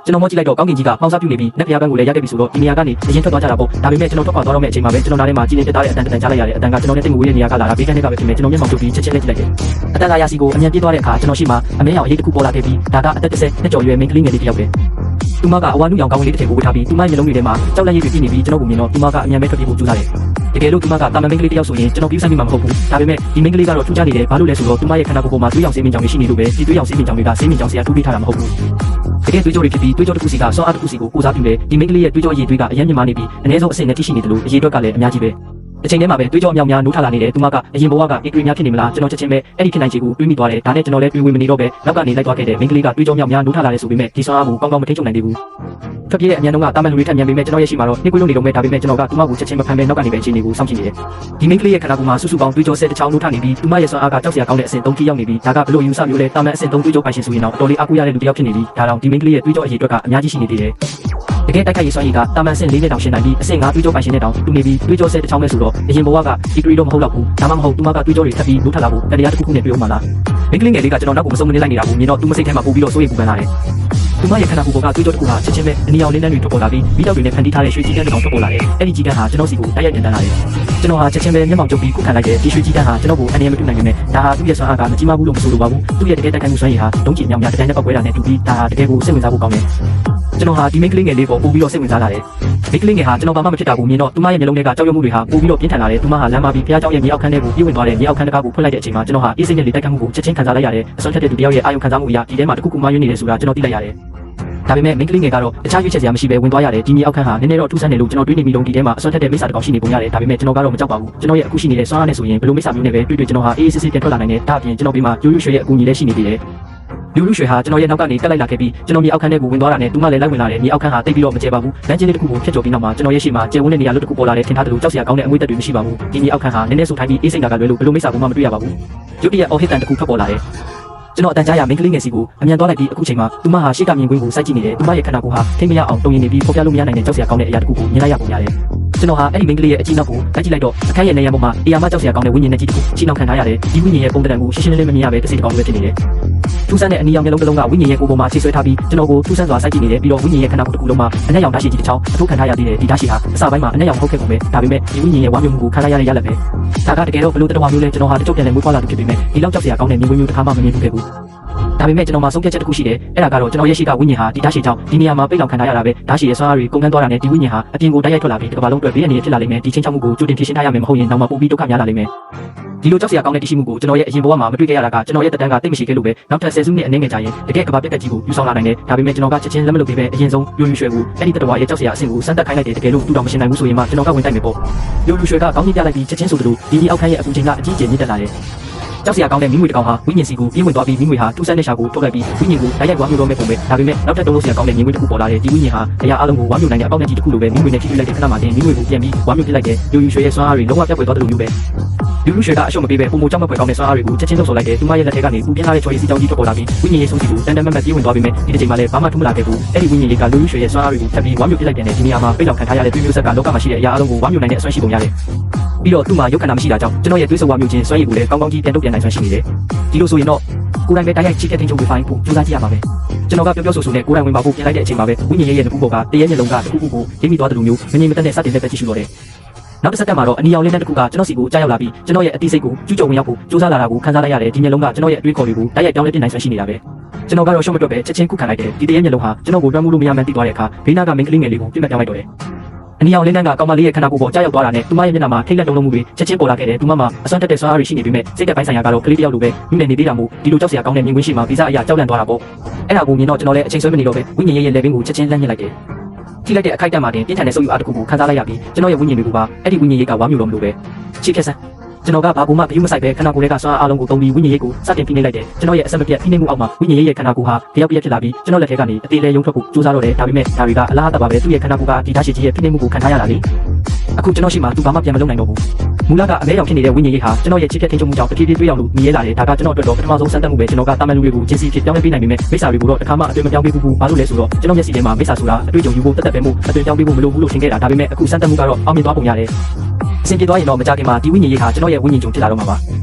ကျွန်တော်မောကြည့်လိုက်တော့ကောင်းကင်ကြီးကပေါင်းစားပြုနေပြီးနက်ဖျားပန်းကိုလည်းရိုက်ခဲ့ပြီဆိုတော့ဒီနေရာကနေအရင်ထွက်သွားကြတာပေါ့ဒါပေမဲ့ကျွန်တော်ထွက်ခွာသွားတော့မယ့်အချိန်မှာပဲကျွန်တော်နားထဲမှာကြည်လင်တက်တဲ့အတန်ကြားလိုက်ရတဲ့အတန်ကကျွန်တော်နဲ့တိတ်ငွေရဲ့နေရာကလာတာဘေးကန်းထဲကပဲဖြစ်မယ်ကျွန်တော်မျက်မှောင်ကျုပ်ပြီးချက်ချင်းလက်ကြည့်လိုက်တယ်အတန်ကရာစီကိုအမြန်ပြေးသွားတဲ့အခါကျွန်တော်ရှိမှအမဲရောင်အရေးတစ်ခုပေါ်လာခဲ့ပြီးဒါကအသက်30နှစ်ကျော်ရွယ်မိန်းကလေးငယ်လေးတစ်ယောက်ပဲသူမကအဝါနုရောင်ကောင်းလေးတစ်ထည်ကိုဝတ်ထားပြီးသူမရဲ့မျက်လုံးတွေထဲမှာကြောက်လန့်ရည်တွေပြည့်နေပြီးကျွန်တော်ကိုမြင်တော့သူမကအမြန်ပဲထွက်ပြေးဖို့ကြိုးစားတယ်တကယ်လို့သူမကတာမန်မိန်းကလေးတစ်ယောက်ဆိုရင်ကျွန်တော်ပြီးဆိုင်မိမှာမဟုတ်ဘူးဒါပေမဲ့ဒီမိန်းကလေးကတော့ထူးခြားနေတယ်ဘာလို့လဲဆိုတော့သူမရဲ့ခန္ဓာကိုယ်ပေါ်မှာသွေးရောင်ဆေးမြင့်ကြောင်တွေရှိနေလို့ပဲဒီသွေးရောင်ဆေးမြင့်ကြောင်တွေကဆေးမြင့်ကြောင်ဆရာထူးပေးထားတာမဟုတ်ဘူးတကယ်သွေးကြောတွေဖြစ်ပြီးသွေးကြောတစ်ခုစီကစောအားတစ်ခုစီကိုကိုစားပြုတယ်ဒီမိန်းကလေးရဲ့သွေးကြောရည်သွေးကအရင်မြင့်မာနေပြီးအနည်းဆုံးအဆင့်နဲ့ထိရှိနေတယ်လို့အရေးအတွက်ကလည်းအများကြီးပဲအချိန်ထဲမှာပဲတွေးကြောအမြောက်များနိုးထလာနေတယ်သူမကအရင်ဘဝကအေးတွေးများဖြစ်နေမလားကျွန်တော်ချက်ချင်းပဲအဲ့ဒီခင်နိုင်ချေကိုတွေးမိသွားတယ်ဒါနဲ့ကျွန်တော်လည်းတွေးဝင်မနေတော့ပဲနောက်ကနေလိုက်သွားခဲ့တယ်မိန်းကလေးကတွေးကြောအမြောက်များနိုးထလာတယ်ဆိုပေမဲ့ဒီဆွမ်းအားကိုကောင်းကောင်းမထိချုံနိုင်သေးဘူးထွက်ပြေးတဲ့အမြန်တုန်းကတာမန်လူတွေထပ်မြန်ပေမဲ့ကျွန်တော်ရဲ့ရှိမှာတော့နှိကွေးလို့နေတော့မဲ့ဒါပေမဲ့ကျွန်တော်ကသူမကိုချက်ချင်းမဖမ်းပဲနောက်ကနေပဲအခြေအနေကိုစောင့်ကြည့်နေတယ်ဒီမိန်းကလေးရဲ့ခန္ဓာကိုယ်မှာစုစုပေါင်းတွေးကြောဆက်တစ်ချောင်းနိုးထနေပြီးသူမရဲ့ဆွမ်းအားကကြောက်စရာကောင်းတဲ့အဆင့်3ထိရောက်နေပြီးဒါကဘလို့ယူဆမျိုးလဲတာမန်အဆင့်3တွေးကြောပိုင်ရှင်ဆိုရင်တော့တော်လေးအားကိုးရတဲ့လူတစ်ယောက်ဖြစ်နေပြီးဒါတော့ဒီမိန်းကလေးရဲ့တွေးကြောအရေးအတွက်ကအများကြီးရှိနေသေးတယ်တကယ်တိုက်ခိုက်ရေးစွမ်းရည်ကတာမန်အဆင့်4နဲ့တောင်ရှင်းနိုင်ပြီးအဆင့်5တွေးကြောပိုင်ရှင်နဲ့တောင်တူနေပြီးတွေးကြောဆက်တစ်ချောင်းပဲဆိုတော့အရင်ဘဝကဒီတွေးတော့မဟုတ်တော့ဘူးဒါမှမဟုတ်သူမကတွေးကြောတွေထပ်ပြီးနိုးထလာဖို့တရားတစ်ခုခုနဲ့တွေ့အောင်မလားမိန်းကလေးငယ်လေးကကျွန်တော်နောက်ကိုမစုံမနေလိုက်နေတာကိုမြင်တော့သူမစိတ်ထဲမှာပို့ပြီးတော့စိုးရိမ်ပူပန်လာတယ်သူမရဲ့ခန္ဓာကိုယ်ပေါ်ကတွေးကြောတစ်ခုဟာချက်ချင်းပဲအနီရောင်လင်းတန်းတွေထွက်ပေါ်လာပြီးမိတောက်တွေနဲ့ဖန်တီးထားတဲ့ရွှေကြီးတန်းတစ်ကောင်ထွက်ပေါ်လာတယ်အဲ့ဒီကြီးတန်းဟာကျွန်တော်စီကိုတိုက်ရိုက်တင်တန်းလာတယ်ကျွန်တော်ဟာချက်ချင်းပဲမျက်မှောင်ကျုပ်ပြီးခုခံလိုက်တယ်ဒီရွှေကြီးတန်းဟာကျွန်တော်ကိုအနေနဲ့မတွေ့နိုင်ပေမဲ့ဒါဟာသူ့ရဲ့စွမ်းအားကမကြီးမားဘူးလို့မဆိုလိုပါဘူးသူ့ရဲ့တကယ်တိုက်ခိုက်မှုစွမ်းရည်ဟာတုံးကျင်မြောင်များတတိုင်းနဲ့ပောက်ကွဲတာနဲ့တူပြီးဒါဟာတကယ်ကိုစိတ်ဝင်စားဖို့ကောင်းတယ်ကျွန်တော်ဟာဒီမိန်းကလေးငယ်လေးကိုပို့ပြီးတော့စိတ်ဝင်စားလာတယ်မိန်းကလေးငယ်ဟာကျွန်တော်ဘာမှမဖြစ်တာကိုမြင်တော့သူမရဲ့မျက်လုံးထဲကကြောက်ရွံ့မှုတွေဟာပို့ပြီးတော့ပြင်းထန်လာတယ်သူမဟာလမ်းမပြီးဖျားเจ้าရဲ့မြေအောက်ခန်းထဲကိုပြေးဝင်သွားတယ်မြေအောက်ခန်းတကားကိုဖွင့်လိုက်တဲ့အချိန်မှာကျွန်တော်ဟာအေးစိတ်နဲ့လေတိုက်ခတ်မှုကိုချက်ချင်းခံစားလိုက်ရတယ်အစွမ်းထက်တဲ့သူတယောက်ရဲ့အာရုံခံစားမှုအရာဒီထဲမှာတစ်ခုခုမှယွင်းနေတယ်ဆိုတာကျွန်တော်သိလိုက်ရတယ်ဒါပေမဲ့မိန်းကလေးငယ်ကတော့တခြားရွေးချက်စရာမရှိပဲဝင်သွားရတယ်ဒီမြေအောက်ခန်းဟာနည်းနည်းတော့ထူးဆန်းတယ်လို့ကျွန်တော်တွေးနေမိတော့ဒီထဲမှာအစွမ်းထက်တဲ့မိစ္ဆာတစ်ကောင်ရှိနေပုံရတယ်ဒါပေမဲ့ကျွန်တော်ကတော့မကြောက်ပါဘူးကျွန်တော်ရဲ့အခုရှိနေတဲ့စွမ်းအားနဲ့ဆိုရင်ဘယ်လိုမိစ္ဆာမျိုးနဲ့ပဲတွေ့ကျွန်တော်ဟာအေးစစ်စစ်ပြန်ထွက်လာနိုင်တယ်ဒါအပြင်ကျွန်တော်ဘေးမှာရိုးရိုးရွှေရဲ့အကူအညီလည်းရှိနေသေးတယ်လူလူရွှေဟာကျွန်တော်ရဲ့နောက်ကနေတက်လိုက်လာခဲ့ပြီးကျွန်တော်မြေအောက်ခန်းထဲကိုဝင်သွားတာနဲ့သူမလည်းလိုက်ဝင်လာတယ်မြေအောက်ခန်းဟာတိတ်ပြီးတော့မကျဲပါဘူးလမ်းကျလေးတစ်ခုကိုဖြတ်ကျော်ပြီးနောက်မှာကျွန်တော်ရဲ့ရှေ့မှာကျဲဝန်းတဲ့နေရာလွတ်တစ်ခုပေါ်လာတယ်ထင်ထားတယ်လို့ကြောက်စရာကောင်းတဲ့အငွေ့သက်တွေမရှိပါဘူးဒီမြေအောက်ခန်းဟာနည်းနည်းဆိုထိုင်းပြီးအေးစိတ်တာကလွဲလို့ဘယ်လိုမိစ္ဆာကိုမှမတွေ့ရပါဘူးရုတ်တရက်အော်ဟစ်တန်တစ်ခုထွက်ပေါ်လာတယ်ကျွန်တော်အတန်ကြားရမိန်းကလေးငယ်စီကိုအမြန်သွားလိုက်ပြီးအခုချိန်မှာသူမဟာရှေ့ကမြင်ကွင်းကိုစိုက်ကြည့်နေတယ်သူမရဲ့ခန္ဓာကိုယ်ဟာထိမရအောင်တုံရင်နေပြီးပေါ်ပြလို့မရနိုင်တဲ့ကြောက်စရာကောင်းတဲ့အရာတစ်ခုကိုမြင်လိုက်ရပုံရတယ်ကျွန်တော်ဟာအဲ့ဒီမိန်းကလေးရဲ့အကြည့်နောက်ကိုတိုက်ကြည့်လိုက်တော့အခန်းရဲ့နေရာပေါ်မှာအရာမကြောက်စရာကောင်းတဲ့ဝိညာဉ်နဲ့ကြီးတစ်ခုရှင်းအောင်ခံထားရတယ်ဒီဝိညာဉ်ရဲ့ပုံသဏ္ဍာန်ကိုရှင်းရှင်းလင်းလင်းမမြင်ရပဲတစ်စိတ်တစ်ကောင်ပဲဖြစ်နေတယ်ထူးဆန်းတဲ့အနီရောင်မျက်လုံးတစ်လုံးကဝိညာဉ်ရဲ့ကိုယ်ပေါ်မှာခြေဆွဲထားပြီးကျွန်တော်ကိုထူးဆန်းစွာစိုက်ကြည့်နေတယ်ပြီးတော့ဝိညာဉ်ရဲ့ခန္ဓာကိုယ်တစ်ခုလုံးမှာအနက်ရောင်ဓာတ်ရှိကြီးတစ်ချောင်းအထိုးခံထားရသေးတယ်ဒီဓာတ်ရှိဟာအစပိုင်းမှာအနက်ရောင်ဟုတ်ခဲ့ကုန်ပဲဒါပေမဲ့ဒီဝိညာဉ်ရဲ့ဝါမျိုးမှုကိုခံလိုက်ရတဲ့ရလဒ်ပဲဒါကတကယ်တော့ဘလို့တတော်မျိုးလဲကျွန်တော်ဟာတချို့ပြန်လဲမွေးဖွားလာသူဖြစ်ပေမဲ့ဒီလောက်ကြောက်စရာကောင်းတဲ့မြင်ကွင်းမျိုးတစ်ခါမှမမြင်ဘူးခဲ့ဘူးဒါပေမဲ့ကျွန်တော်မှာဆုံးဖြတ်ချက်တစ်ခုရှိတယ်အဲ့ဒါကတော့ကျွန်တော်ရဲ့ရှိကဝိညာဉ်ဟာဒီဓာတ်ရှိကြောင့်ဒီနေရာမှာပိတ်လောက်ခံထားရတာပဲဓာတ်ရှိရဲ့ဆွမ်းအားတွေကုန်ကန်းသွားတာနဲ့ဒီဝိညာဉ်ဟာအပြင်ကိုတိုက်ရိုက်ထွက်လာပြီးတစ်ကမ္ဘာလုံးအတွက်ဘေးအန္တရာယ်ဖြစ်လာလိမ့်မယ်ဒီချင်းချောက်မှုကိုကြိုတင်ဖြေရှင်းထားရမယ်မဟုတ်ရင်နောက်မှပိုပြီးဒုက္ခများလာလိမ့်မယ်ဒီလိုကြောက်စရာကောင်းတဲ့တရှိမှုကိုကျွန်တော်ရဲ့အရင်ဘဝမှာမတွေ့ခဲ့ရတာကကျွန်တော်ရဲ့တက်တန်းကတိတ်မရှိခဲ့လို့ပဲနောက်ထပ်10စုနှစ်အနေငယ်ကြာရင်တကယ်ကမ္ဘာပြက်ကကြီးကိုယူဆောင်လာနိုင်တယ်ဒါပေမဲ့ကျွန်တော်ကချက်ချင်းလက်မလုပ်သေးပဲအရင်ဆုံးရိုးရိုးရွှဲကိုအဲ့ဒီတတော်ရဲ့ကြောက်စရာအဆင့်ကိုစမ်းသပ်ခိုင်းလိုက်တယ်တကယ်လို့တူတော်မရှင်းနိုင်ဘူးဆိုရင်မှကျွန်တော်ကဝင်တိုက်မယ်ပေါ့ရိုးရိုးရွှဲကကောင်းကြီးပြလိုက်ပြီးချက်ချင်းဆိုသလိုဒီအောက်ခန်းရဲ့အကူချိန်ကအကြီးအကျယ်မြင့်တက်လာတယ်ကြောက်စရာကောင်းတဲ့မိငွေတစ်ကောင်ဟာဝိညာဉ်စီကိုပြေးဝင်သွားပြီးမိငွေဟာထူးဆန်းတဲ့ရှာကိုထုတ်လိုက်ပြီးဝိညာဉ်ကိုတိုက်ရိုက်ဝါမျိုးတော့မဲ့ပုံပဲဒါပေမဲ့နောက်ထပ်တုံးလို့စရာကောင်းတဲ့မြင်ကွင်းတစ်ခုပေါ်လာတယ်ဒီဝိညာဉ်ဟာတရားအလုံးကိုဝါမျိုးနိုင်တဲ့အပေါက်နဲ့ကြီးတစ်ခုလိုပဲမိငွေနဲ့ထိတွေ့လိုက်တဲ့ခဏမှတင်မိငွေကိုပြန်ပြီးဝါမျိုးပြစ်လိုက်တယ်ယူယူရွှေရဲ့စွမ်းအားတွေလုံးဝပြတ်ပွေသွားတယ်လို့မျိုးပဲလူလူရွှေကအရှုံးမပေးပဲပုံမကြောက်မပွေကောင်းတဲ့စွမ်းအားတွေကိုချက်ချင်းလှုပ်ဆော်လိုက်တယ်သူမရဲ့လက်ထဲကနေပူပြင်းလာတဲ့ချော်ရည်စီကြောင်းကြီးထွက်ပေါ်လာပြီးဝိညာဉ်ရဲ့ဆုံးစီကိုတန်တန်မတ်မတ်ပြေးဝင်သွားပြီးမဲ့ဒီတစ်ချိန်မှလည်းဘာမှထူးမလာခဲ့ဘူးအဲ့ဒီဝိညာဉ်ရဲ့ကလူလူရွှေရဲ့စွမ်းအားတွေကိုထပ်ပြီးဝါမျိုးပြစ်လိုက်တဲ့ဒီနေရာမှာပိတ်လောက်ခံထားရတဲ့သွေးမျိုးဆက်ကလောကမှာရှိတဲ့အရာအလုံးကိုဝါမျိုးနိုင်တဲ့အစွမ်းရှိပုံရတယ်ပြီးတော့သူ့မှာရုပ်ခန္ဓာမရှိတာကြောင့်ကျွန်တော်ရဲ့သွေးဆဝါမျိုးချင်းစွမ်းရည်ကိုလည်းကောင်းကောင်းကြီးပြန်တုတ်ပြန်နိုင်စွမ်းရှိနေတယ်ဒီလိုဆိုရင်တော့ကိုယ်တိုင်ပဲတိုက်ရိုက်ချိတ်တဲ့ထိန်းချုပ်ဝေဖိုင်းဖို့ကြိုးစားကြည့်ရပါမယ်ကျွန်တော်ကပြောဆိုဆိုနဲ့ကိုယ်တိုင်ဝင်ပါဖို့ပြင်လိုက်တဲ့အချိန်မှာပဲဝိညာဉ်ရဲ့တစ်ခုပေါ်ကတရေမျက်လုံးကတစ်ခုခုကိုရိပ်မိသွားတဲ့လူမျိုးမငြိမ်မသက်နဲ့စတင်လက်သက်ကြည့်ရှုတော့တယ်နောက်တစ်စက္ကန့်မှာတော့အနီရောင်လင်းတဲ့တစ်ခုကကျွန်တော်စီကိုကြားရောက်လာပြီးကျွန်တော်ရဲ့အတိစိတ်ကိုကျူးကျော်ဝင်ရောက်ဖို့ကြိုးစားလာတာကိုခံစားလိုက်ရတယ်ဒီမျက်လုံးကကျွန်တော်ရဲ့အတွေးခေါ်တွေကိုတိုက်ရိုက်ပြောင်းလဲတင်နိုင်စွမ်းရှိနေတာပဲကျွန်တော်ကတော့ရှုံးမတွက်ပဲချက်ချင်းခုခံလိုက်တယ်ဒီတရေမျက်လုံးဟာကျွန်တော်ကိုတွန်းမှုလို့မရမှန်းသိသွားတဲ့အခါဘေးနားကမိန်းကလေးငယ်လေးကိုပြစ်မှတ်ပြောင်းလိုက်တော့တယ်အနီရောင်လင်းတန်းကကောင်မလေးရဲ့ခန္ဓာကိုယ်ပေါ်ကြားရောက်သွားတာနဲ့သူမရဲ့မျက်နှာမှာထိတ်လန့်တုန်လှုပ်မှုတွေချက်ချင်းပေါ်လာခဲ့တယ်သူမမှာအစွမ်းတက်တဲ့စွမ်းအားတွေရှိနေပေမဲ့စိတ်သက်ပိုင်းဆိုင်ရာကတော့ကလေးတစ်ယောက်လိုပဲမြင့်နေနေသေးတာမို့ဒီလိုကြောက်စရာကောင်းတဲ့မြင်ကွင်းရှိမှဗီဇအရာကြောက်လန့်သွားတာပေါ့အဲ့ဒါကိုမြင်တော့ကျွန်တော်လည်းအချိန်ဆွဲမနေတော့ပဲဝိညာဉ်ရဲ့လက်ဘင်းကိုချက်ချင်းလှမ်းညှစ်လိုက်တယ်ထိလိုက်တဲ့အခိုက်အတန့်မှာတင်ပြင်းထန်တဲ့ဆုပ်ယူအားတစ်ခုကိုခံစားလိုက်ရပြီးကျွန်တော်ရဲ့ဝိညာဉ်တွေကပါအဲ့ဒီဝိညာဉ်ရဲ့ကဝါမျိုးတော့မလို့ပဲချိဖြတ်စမ်းကျွန်တော်ကဘာမှမပြုမဆိုင်ပဲခန္ဓာကိုယ်ရဲ့ကစွမ်းအားလုံးကိုသုံးပြီးဝိညာဉ်ရဲ့ကိုစတင်ဖိနှိပ်လိုက်တယ်ကျွန်တော်ရဲ့အဆက်မပြတ်ဖိနှိပ်မှုအောက်မှာဝိညာဉ်ရဲ့ခန္ဓာကိုယ်ဟာတယောက်ပြက်ဖြစ်လာပြီးကျွန်တော်လက်ထဲကနေအသေးလေးရုံထွက်ဖို့ကြိုးစားတော့တယ်ဒါပေမဲ့ဒါတွေကအလားအတာပါပဲသူ့ရဲ့ခန္ဓာကိုယ်ကဒီဓာတ်ရှိကြီးရဲ့ဖိနှိပ်မှုကိုခံထားရတာလေအခုကျွန်တော်ရှိမှသူဘာမှပြန်မလုပ်နိုင်တော့ဘူးမူလကအမဲရောင်ဖြစ်နေတဲ့ဝိညာဉ်ရေးဟာကျွန်တော်ရဲ့ချစ်တဲ့ထိန်းချုပ်မှုကြောင့်တဖြည်းဖြည်းတွေးအောင်လို့မြည်ရလာတယ်ဒါကကျွန်တော်အတွက်တော့ပထမဆုံးစမ်းသပ်မှုပဲကျွန်တော်ကတာမန်လူတွေကိုချင်းစီဖြစ်ပြောင်းလဲပေးနိုင်ပေမဲ့မိစ္ဆာတွေကိုတော့တစ်ခါမှအတွေ့မပြောင်းပေးဘူးဘာလို့လဲဆိုတော့ကျွန်တော်မျက်စိထဲမှာမိစ္ဆာဆိုတာအတွေ့အကြုံယူဖို့တက်တက်ပဲမို့အတွေ့ပြောင်းပေးဖို့မလိုဘူးလို့ထင်ခဲ့တာဒါပေမဲ့အခုစမ်းသပ်မှုကတော့အောင်မြင်သွားပုံရတယ်အဆင်ပြေသွားရင်တော့မကြခင်မှာဒီဝိညာဉ်ရေးဟာကျွန်တော်ရဲ့ဝိညာဉ်ကြုံဖြစ်လာတော့မှာပါ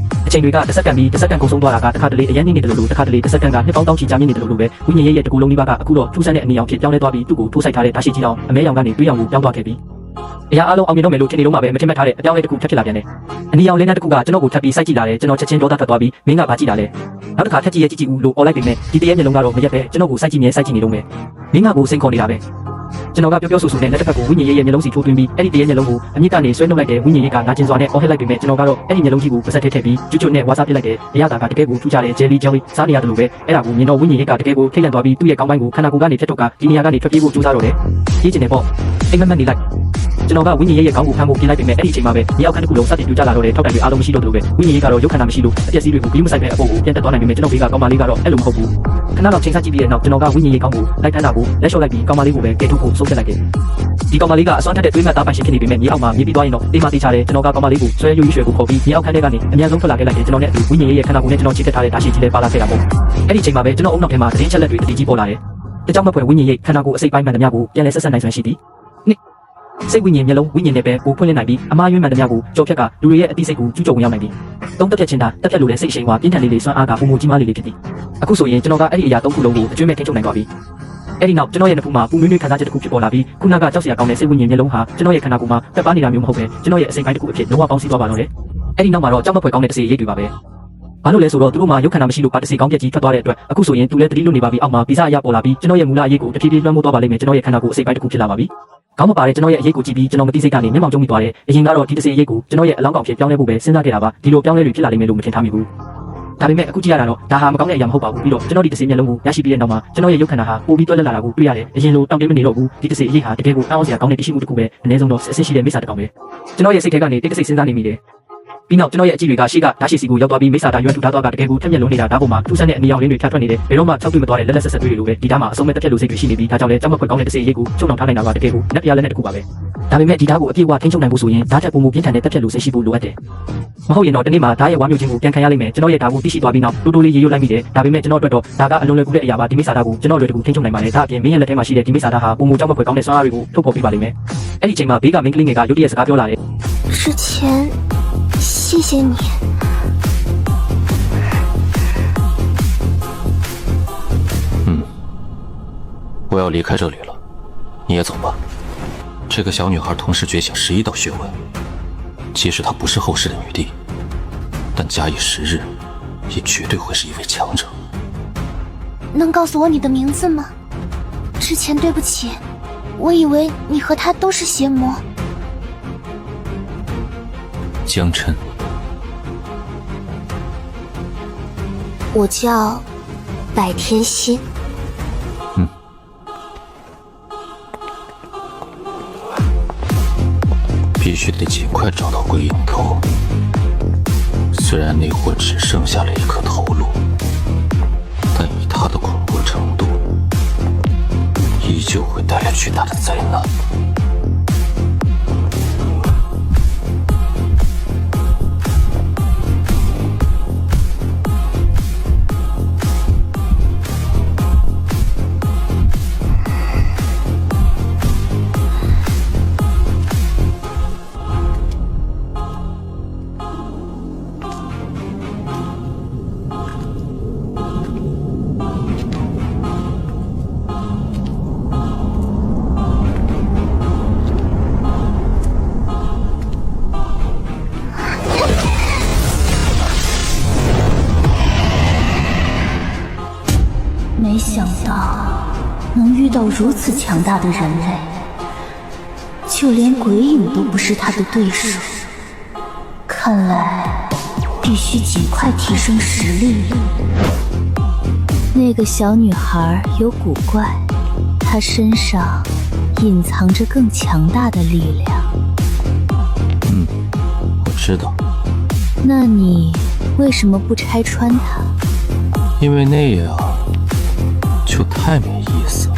အချိန်တွေကတစ်စက္ကန့်ပြီးတစ်စက္ကန့်ကုန်ဆုံးသွားတာကတစ်ခါတလေအရင်နေတယ်လို့တစ်ခါတလေတစ်စက္ကန့်ကနှစ်ပေါင်းတောင်းချီကြာမြင့်နေတယ်လို့ပဲဝိညာဉ်ရဲ့တကူလုံးဒီဘကအခုတော့ထူးဆန်းတဲ့အနီအောင်ဖြစ်ပြောင်းလဲသွားပြီးသူ့ကိုထိုးဆိုင်ထားတဲ့ဓာရှိကြီးအောင်အမဲရောင်ကနေတွေးရောင်ကိုပြောင်းသွားခဲ့ပြီးအရာအလုံးအောင်မြင်တော့မယ်လို့ထင်နေတော့မှပဲမထင်မှတ်ထားတဲ့အပြောင်းလဲတစ်ခုဖြစ်လာပြန်တယ်။အနီအောင်လင်းတဲ့တစ်ခုကကျွန်တော်ကိုထပ်ပြီးစိုက်ကြည့်လာတယ်ကျွန်တော်ချက်ချင်းဒေါသထွက်သွားပြီးမင်းကဘာကြည့်လာလဲ။နောက်တစ်ခါထက်ကြည့်ရဲ့ကြည့်ကြည့်ဦးလို့អော်လိုက်ပေမဲ့ဒီတရေမျက်လုံးကတော့မရက်ပဲကျွန်တော်ကိုစိုက်ကြည့်မြဲစိုက်ကြည့်နေတော့မယ်။မင်းကကိုစိန်ခေါ်နေတာပဲ။ကျွန်တော်ကပြောဆူနဲ့လက်တစ်ဖက်ကိုဝိညာဉ်ရဲ့မျက်လုံးစီထိုးသွင်းပြီးအဲ့ဒီတရေမျက်လုံးကိုအမြင့်ကနေဆွဲနှုတ်လိုက်တဲ့ဝိညာဉ်ရဲ့ကနာကျင်စွာနဲ့အော်ဟစ်လိုက်ပေမဲ့ကျွန်တော်ကတော့အဲ့ဒီမျက်လုံးကြီးကိုပါစက်ထဲထည့်ပြီးကျွတ်နဲ့ဝါစားပစ်လိုက်တယ်။အရာတာကတကယ်ကိုထူးခြားတဲ့ဂျယ်လီစားနေရတယ်လို့ပဲအဲ့ဒါကိုမြင်တော့ဝိညာဉ်ရဲ့ကတကယ်ကိုထိတ်လန့်သွားပြီးသူ့ရဲ့ကောင်းပိုင်းကိုခန္ဓာကိုယ်ကနေဖြတ်ထုတ်ကဒီနေရာကနေထွက်ပြေးဖို့ကြိုးစားတော့တယ်။ကြီးကျင်တယ်ပေါ့။အိမ်မက်မက်နေလိုက်ကျွန်တော်ကဝိညာဉ်ရဲ့ခေါင်းကိုဖမ်းဖို့ပြင်လိုက်ပေမဲ့အဲ့ဒီအချိန်မှာပဲမြေအောက်ခန်းတစ်ခုလုံးစတင်ပြူကျလာတော့တဲ့ထောက်တိုင်တွေအားလုံးမရှိတော့တယ်လို့ပဲဝိညာဉ်ရဲ့ကတော့ရုပ်ခန္ဓာမရှိလို့အပျက်စီးတွေကိုဂရုမစိုက်တဲ့အပေါ်ကိုပြန်တက်သွားနိုင်ပေမဲ့ကျွန်တော်ဘေးကကောင်မလေးကတော့အဲ့လိုမဟုတ်ဘူးခဏတော့ချိန်ဆကြည့်ပြီးတဲ့နောက်ကျွန်တော်ကဝိညာဉ်ရဲ့ခေါင်းကိုလိုက်ထမ်းတာကိုလက်လျှော့လိုက်ပြီးကောင်မလေးကိုပဲကဲထုတ်ဖို့ဆုံးဖြတ်လိုက်တယ်ဒီကောင်မလေးကအစွမ်းထက်တဲ့တွေးမှတ်သားပိုင်ရှင်ဖြစ်နေပေမဲ့မြေအောက်မှာမြေပြီးသွားရင်တော့တေးမတေးချတယ်ကျွန်တော်ကကောင်မလေးကိုဆွဲရွရွှေကိုခေါ်ပြီးမြေအောက်ခန်းထဲကနေအများဆုံးထွက်လာခဲ့လိုက်တယ်ကျွန်တော်နဲ့အတူဝိညာဉ်ရဲ့ခန္ဓာကိုယ်နဲ့ကျွန်တော်ချိတ်ထက်ထားတဲ့ဓာတ်ရှိကြီးလေးပါလာခဲ့တာပေါ့အဲ့ဒီချိန်မှာပဲကျွန်တော်အုံနောက်ထဲမှာသတင်းချက်လက်တွေတတိကြီးပေါ်လာတယ်တကြောင်မဖွယ်ဝိညာဉ်ရဲ့ခန္ဓာကိုယ်အစိပ်ပိုင်းမှန်သမျှကိုပြန်လဲဆက်ဆက်နိုင်စွမ်းရှိသည်စိတ်ဝိညာဉ်မျက်လုံးဝိညာဉ်နဲ့ပဲကိုဖွင့်လင်းနိုင်ပြီးအမားယွင်းမှန်သမျှကိုကြော်ဖြက်ကလူတွေရဲ့အသိစိတ်ကိုကျူးကျော်ဝင်ရောက်နိုင်ပြီးသုံးတက်ဖြတ်ချင်းတာတက်ဖြတ်လို့လည်းစိတ်ရှိန်ဝါပြင်းထန်လေးစွမ်းအားကပုံမကြီးမားလေးဖြစ်သည်အခုဆိုရင်ကျွန်တော်ကအဲ့ဒီအရာသုံးခုလုံးကိုအကျွမ်းမဲ့ထိန်းချုပ်နိုင်သွားပြီအဲ့ဒီနောက်ကျွန်တော်ရဲ့နှစ်ဖူးမှာပူနွေးနွေးခံစားချက်တစ်ခုဖြစ်ပေါ်လာပြီးခုနကကြောက်စရာကောင်းတဲ့စိတ်ဝိညာဉ်မျက်လုံးဟာကျွန်တော်ရဲ့ခန္ဓာကိုယ်မှာတက်ပါနေတာမျိုးမဟုတ်ပဲကျွန်တော်ရဲ့အစိပ်ပိုင်းတစ်ခုအဖြစ်လုံးဝပေါင်းစည်းသွားပါတော့တယ်အဲ့ဒီနောက်မှာတော့ကြောက်မဖွယ်ကောင်းတဲ့တစ်စီရိတ်တွေပါပဲဘာလို့လဲဆိုတော့သူတို့မှာရုပ်ခန္ဓာမရှိလို့ပါတစ်စီကောင်းပြက်ကြီးထွက်သွားတဲ့အတွက်အခုဆိုရင်သူလည်းတတိလွတ်နေပါပြီအောက်မှာဗီဇအရာပေါ်လာပြီးကျွန်တော်ရဲ့မူလအရေးကိုတဖြည်းဖြည်းလွှမ်းမိုးသွားပါလိမ့်မယ်ကျွန်တော်ရဲ့ခန္ဓာကိုယ်အစိပ်ပိုင်းတစ်ခုဖြစ်လာပါပြီကောင်းမပါတဲ့ကျွန်တော်ရဲ့အရေးကိုကြည့်ပြီးကျွန်တော်မသိစိတ်ကနေမျက်မှောင်ကျုံမိသွားတယ်အရင်ကတော့ဒီတစ်စီအရေးကိုကျွန်တော်ရဲ့အလောင်းကောင်ဖြစ်ပြောင်းလဲဖို့ပဲစဉ်းစားခဲ့တာပါဒီလိုပြောင်းလဲတွေဖြစ်လာလိမ့်မယ်လို့မထင်ထားမိဘူးဒါပေမဲ့အခုကြည့်ရတာတော့ဒါဟာမကောင်းတဲ့အရာမဟုတ်ပါဘူးပြီးတော့ကျွန်တော်ဒီတစ်စီမျက်လုံးကိုရရှိပြီးတဲ့နောက်မှာကျွန်တော်ရဲ့ရုပ်ခန္ဓာဟာပိုပြီးတွက်လက်လာတာကိုတွေ့ရတယ်အရင်လိုတောင့်တင်းမနေတော့ဘူးဒီတစ်စီအရေးဟာတကယ်ကိုအောင်းစရာကောင်းတဲ့တရှိမှုတစ်ခုပဲအနည်းဆုံးတော့အဆင့်ရှိတဲ့မိစ္ဆာတစ်ကောင်ပဲကျွန်တော်ရဲ့စိတ်ထဲကနေတိတ်တဆိတ်စဉ်းစားနေမိတယ်ပြီးနောက်ကျွန်တော်ရဲ့အကြည့်တွေကရှေ့ကဓာတ်ရှိစီကိုရောက်သွားပြီးမိစ္ဆာတာရွက်ထူထားသွားကတကယ်ကိုထက်မြက်လုံးနေတာဓာတ်ပေါ်မှာထူးဆန်းတဲ့အနီရောင်လင်းတွေဖြတ်ထွက်နေတယ်ဘယ်တော့မှ၆တွေ့မသွားတဲ့လက်လက်ဆက်ဆက်တွေလိုပဲဒီဓာတ်မှာအဆုံးမဲ့တက်ပြက်လို့စိတ်တွေရှိနေပြီးဒါကြောင့်လည်းကြောက်မခွက်ကောင်းတဲ့တစ်စီအရေးကိုချုပ်နှောင်ထားနိုင်တာကတကယ်ကိုလက်ပြလက်နဲ့တစ်ခုပါပဲဒါပေမဲ့ဒီဓာတ်ကိုအပြည့်အဝထိန်းချုပ်နိုင်ဖို့ဆိုရင်ဓာတ်ထက်ပုံမပြင်းထန်တဲ့တက်ပြက်လို့စိတ်ရှိဖို့လိုအပ်တယ်မဟုတ်ရင်တော့ဒီနေ့မှာဓာတ်ရဲ့ဝါမျိုးချင်းကိုပြန်ခံရလိမ့်မယ်ကျွန်တော်ရဲ့ဓာတ်ကိုသိရှိသွားပြီးနောက်တိုးတိုးလေးရေရွတ်လိုက်မိတယ်ဒါပေမဲ့ကျွန်တော်အတွက်တော့ဒါကအလွန်လွယ်ကူတဲ့အရာပါဒီမိစ္ဆာဓာတ်ကိုကျွန်တော်လွယ်တကူထိန်းချုပ်နိုင်ပါတယ်ဒါအပြင်မင်းရဲ့လက်ထဲမှာရှိတဲ့ဒီမိစ္ဆာဓာတ်ဟာပုံမကြောက်မခွက်ကောင်းတဲ့စွမ်းအားတွေကိုထုတ်ဖော်ပေးပါလိမ့်မယ်အဲ့ဒီချိန်မှာဘေးကမင်းကလေးငယ်ကရုတ်တရက်စကားပြောလာတယ်之前谢谢你我要离开这里了，你也走吧。这个小女孩同时觉醒11道穴位，即使她不是后世的女帝，但假以时日，也绝对会是一位强者。能告诉我你的名字吗？之前对不起，我以为你和她都是邪魔。江琛，我叫百天心。必须得尽快找到鬼影头。虽然那货只剩下了一颗头颅，但以他的恐怖程度，依旧会带来巨大的灾难。没想到能遇到如此强大的人类，就连鬼影都不是他的对手。看来必须尽快提升实力。那个小女孩有古怪，她身上隐藏着更强大的力量。我知道。那你为什么不拆穿她？因为那样就太没意思了。